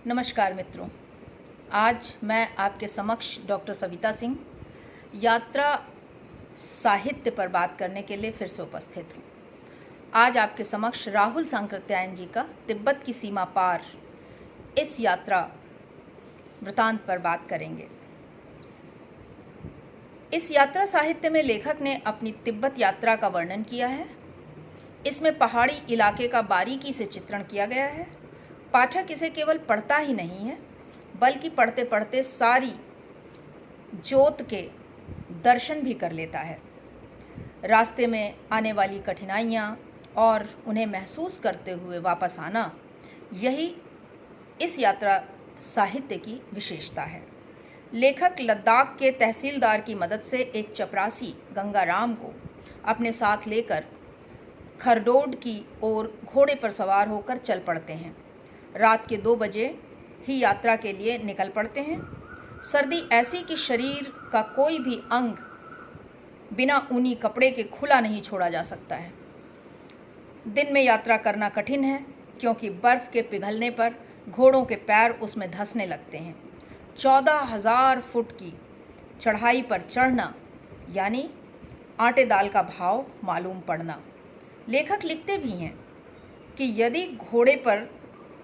नमस्कार मित्रों, आज मैं आपके समक्ष डॉक्टर सविता सिंह यात्रा साहित्य पर बात करने के लिए फिर से उपस्थित हूँ। आज आपके समक्ष राहुल सांकृत्यायन जी का तिब्बत की सीमा पार इस यात्रा वृतांत पर बात करेंगे। इस यात्रा साहित्य में लेखक ने अपनी तिब्बत यात्रा का वर्णन किया है। इसमें पहाड़ी इलाके का बारीकी से चित्रण किया गया है। पाठक इसे केवल पढ़ता ही नहीं है, बल्कि पढ़ते पढ़ते सारी जोत के दर्शन भी कर लेता है। रास्ते में आने वाली कठिनाइयाँ और उन्हें महसूस करते हुए वापस आना, यही इस यात्रा साहित्य की विशेषता है। लेखक लद्दाख के तहसीलदार की मदद से एक चपरासी गंगाराम को अपने साथ लेकर खरडोड की ओर घोड़े पर सवार होकर चल पड़ते हैं। रात के 2 बजे ही यात्रा के लिए निकल पड़ते हैं। सर्दी ऐसी कि शरीर का कोई भी अंग बिना ऊनी कपड़े के खुला नहीं छोड़ा जा सकता है। दिन में यात्रा करना कठिन है, क्योंकि बर्फ़ के पिघलने पर घोड़ों के पैर उसमें धंसने लगते हैं। 14,000 फुट की चढ़ाई पर चढ़ना यानी आटे दाल का भाव मालूम पड़ना। लेखक लिखते भी हैं कि यदि घोड़े पर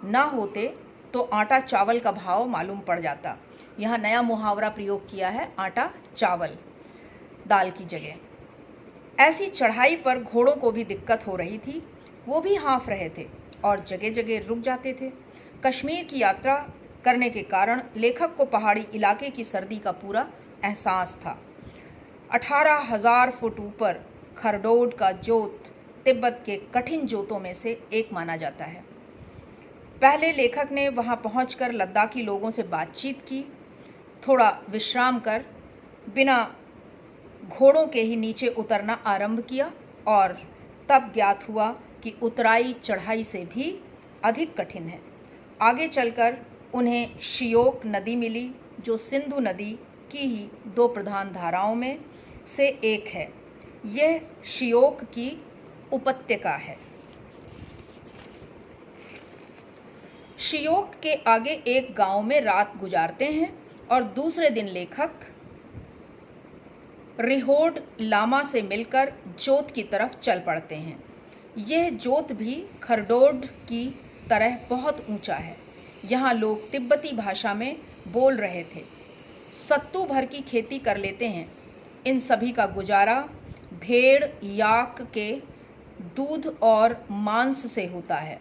ना होते तो आटा चावल का भाव मालूम पड़ जाता। यहाँ नया मुहावरा प्रयोग किया है, आटा चावल दाल की जगह। ऐसी चढ़ाई पर घोड़ों को भी दिक्कत हो रही थी। वो भी हाँफ रहे थे और जगह जगह रुक जाते थे। कश्मीर की यात्रा करने के कारण लेखक को पहाड़ी इलाके की सर्दी का पूरा एहसास था। 18,000 फुट ऊपर खरडोड का जोत तिब्बत के कठिन जोतों में से एक माना जाता है। पहले लेखक ने वहां पहुंचकर लद्दाखी लोगों से बातचीत की, थोड़ा विश्राम कर बिना घोड़ों के ही नीचे उतरना आरंभ किया और तब ज्ञात हुआ कि उतराई चढ़ाई से भी अधिक कठिन है। आगे चलकर उन्हें शियोक नदी मिली, जो सिंधु नदी की ही 2 प्रधान धाराओं में से एक है। यह शियोक की उपत्यका है। शियोक के आगे एक गांव में रात गुजारते हैं और दूसरे दिन लेखक रिहोड लामा से मिलकर जोत की तरफ चल पड़ते हैं। यह जोत भी खरडोड की तरह बहुत ऊंचा है। यहाँ लोग तिब्बती भाषा में बोल रहे थे। सत्तू भर की खेती कर लेते हैं। इन सभी का गुजारा भेड़ याक के दूध और मांस से होता है।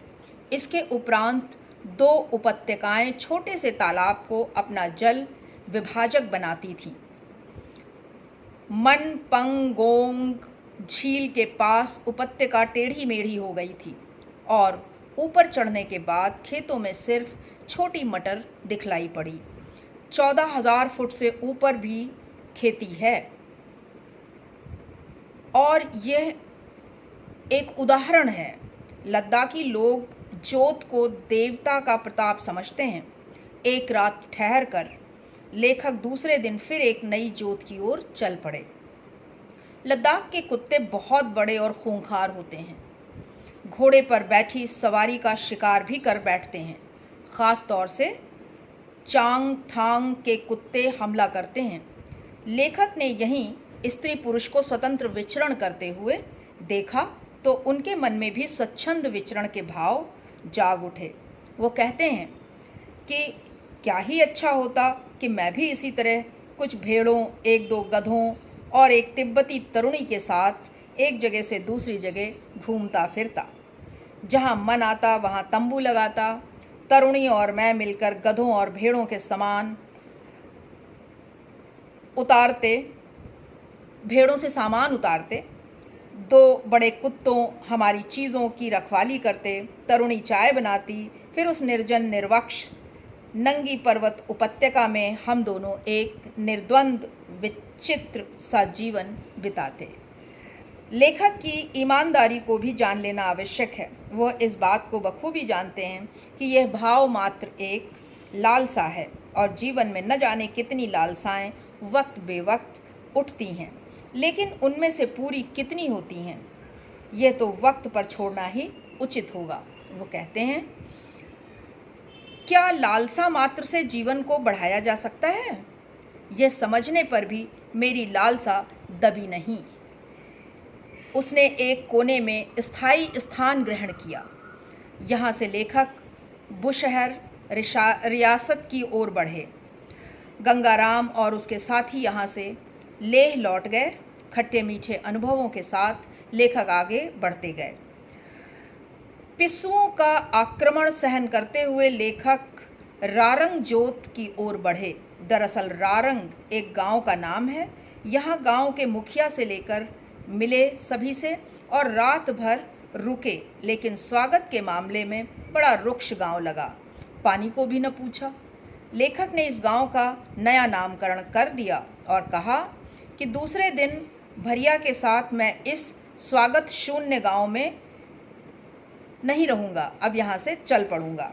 इसके उपरांत 2 उपत्यकाएं छोटे से तालाब को अपना जल विभाजक बनाती थीं। मन पंगोंग झील के पास उपत्यका टेढ़ी मेढ़ी हो गई थी और ऊपर चढ़ने के बाद खेतों में सिर्फ छोटी मटर दिखलाई पड़ी। 14,000 फुट से ऊपर भी खेती है और यह एक उदाहरण है। लद्दाखी लोग जोत को देवता का प्रताप समझते हैं। एक रात ठहर कर लेखक दूसरे दिन फिर एक नई जोत की ओर चल पड़े। लद्दाख के कुत्ते बहुत बड़े और खूंखार होते हैं। घोड़े पर बैठी सवारी का शिकार भी कर बैठते हैं। ख़ास तौर से चांग थांग के कुत्ते हमला करते हैं। लेखक ने यहीं स्त्री पुरुष को स्वतंत्र विचरण करते हुए देखा तो उनके मन में भी स्वच्छंद विचरण के भाव जाग उठे। वो कहते हैं कि क्या ही अच्छा होता कि मैं भी इसी तरह कुछ भेड़ों, 1-2 गधों और एक तिब्बती तरुणी के साथ एक जगह से दूसरी जगह घूमता फिरता। जहाँ मन आता वहाँ तंबू लगाता। तरुणी और मैं मिलकर गधों और भेड़ों के सामान उतारते, भेड़ों से सामान उतारते। 2 बड़े कुत्तों हमारी चीज़ों की रखवाली करते। तरुणी चाय बनाती। फिर उस निर्जन निर्वक्ष नंगी पर्वत उपत्यका में हम दोनों एक निर्द्वंद विचित्र सा जीवन बिताते। लेखक की ईमानदारी को भी जान लेना आवश्यक है। वह इस बात को बखूबी जानते हैं कि यह भाव मात्र एक लालसा है और जीवन में न जाने कितनी लालसाएं वक्त बेवक्त उठती हैं, लेकिन उनमें से पूरी कितनी होती हैं, यह तो वक्त पर छोड़ना ही उचित होगा। वो कहते हैं, क्या लालसा मात्र से जीवन को बढ़ाया जा सकता है? यह समझने पर भी मेरी लालसा दबी नहीं। उसने एक कोने में स्थायी स्थान ग्रहण किया। यहाँ से लेखक बुशहर रियासत की ओर बढ़े। गंगाराम और उसके साथी यहाँ से लेह लौट गए। खट्टे मीठे अनुभवों के साथ लेखक आगे बढ़ते गए। पिस्सुओं का आक्रमण सहन करते हुए लेखक रारंग जोत की ओर बढ़े। दरअसल रारंग एक गांव का नाम है। यहाँ गांव के मुखिया से लेकर मिले सभी से और रात भर रुके, लेकिन स्वागत के मामले में बड़ा रुक्ष गांव लगा। पानी को भी न पूछा। लेखक ने इस गांव का नया नामकरण कर दिया और कहा कि दूसरे दिन भरिया के साथ मैं इस स्वागत शून्य गांव में नहीं रहूँगा, अब यहाँ से चल पड़ूँगा।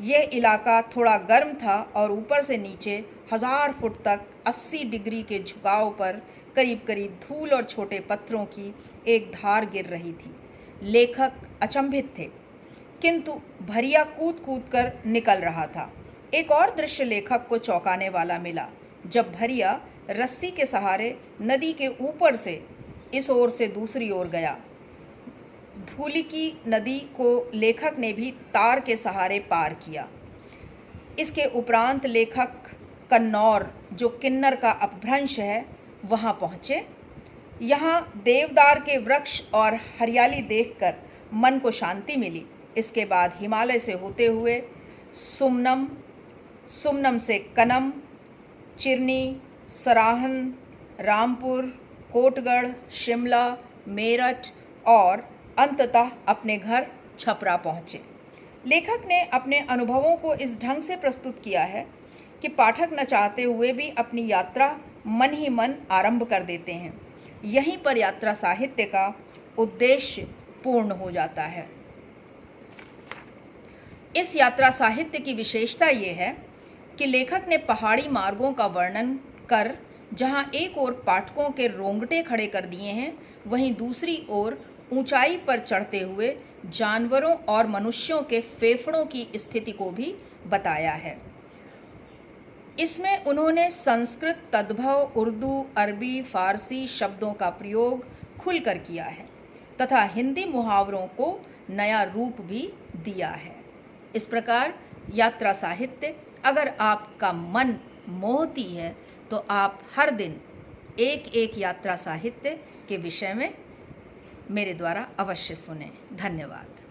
यह इलाका थोड़ा गर्म था और ऊपर से नीचे 1000 फुट तक 80 डिग्री के झुकाव पर करीब करीब धूल और छोटे पत्थरों की एक धार गिर रही थी। लेखक अचंभित थे, किंतु भरिया कूद कूद कर निकल रहा था। एक और दृश्य लेखक को चौंकाने वाला मिला। जब भरिया रस्सी के सहारे नदी के ऊपर से इस ओर से दूसरी ओर गया। धूलिकी नदी को लेखक ने भी तार के सहारे पार किया। इसके उपरांत लेखक कन्नौर, जो किन्नर का अपभ्रंश है, वहाँ पहुँचे। यहाँ देवदार के वृक्ष और हरियाली देखकर मन को शांति मिली। इसके बाद हिमालय से होते हुए सुमनम, सुमनम से कनम, चिरनी, सराहन, रामपुर, कोटगढ़, शिमला, मेरठ और अंततः अपने घर छपरा पहुँचे। लेखक ने अपने अनुभवों को इस ढंग से प्रस्तुत किया है कि पाठक न चाहते हुए भी अपनी यात्रा मन ही मन आरंभ कर देते हैं। यहीं पर यात्रा साहित्य का उद्देश्य पूर्ण हो जाता है। इस यात्रा साहित्य की विशेषता ये है कि लेखक ने पहाड़ी मार्गों का वर्णन कर जहाँ एक ओर पाठकों के रोंगटे खड़े कर दिए हैं, वहीं दूसरी ओर ऊंचाई पर चढ़ते हुए जानवरों और मनुष्यों के फेफड़ों की स्थिति को भी बताया है। इसमें उन्होंने संस्कृत, तद्भव, उर्दू, अरबी, फारसी शब्दों का प्रयोग खुलकर किया है तथा हिंदी मुहावरों को नया रूप भी दिया है। इस प्रकार यात्रा साहित्य अगर आपका मन मोहती है तो आप हर दिन एक एक यात्रा साहित्य के विषय में मेरे द्वारा अवश्य सुनें। धन्यवाद।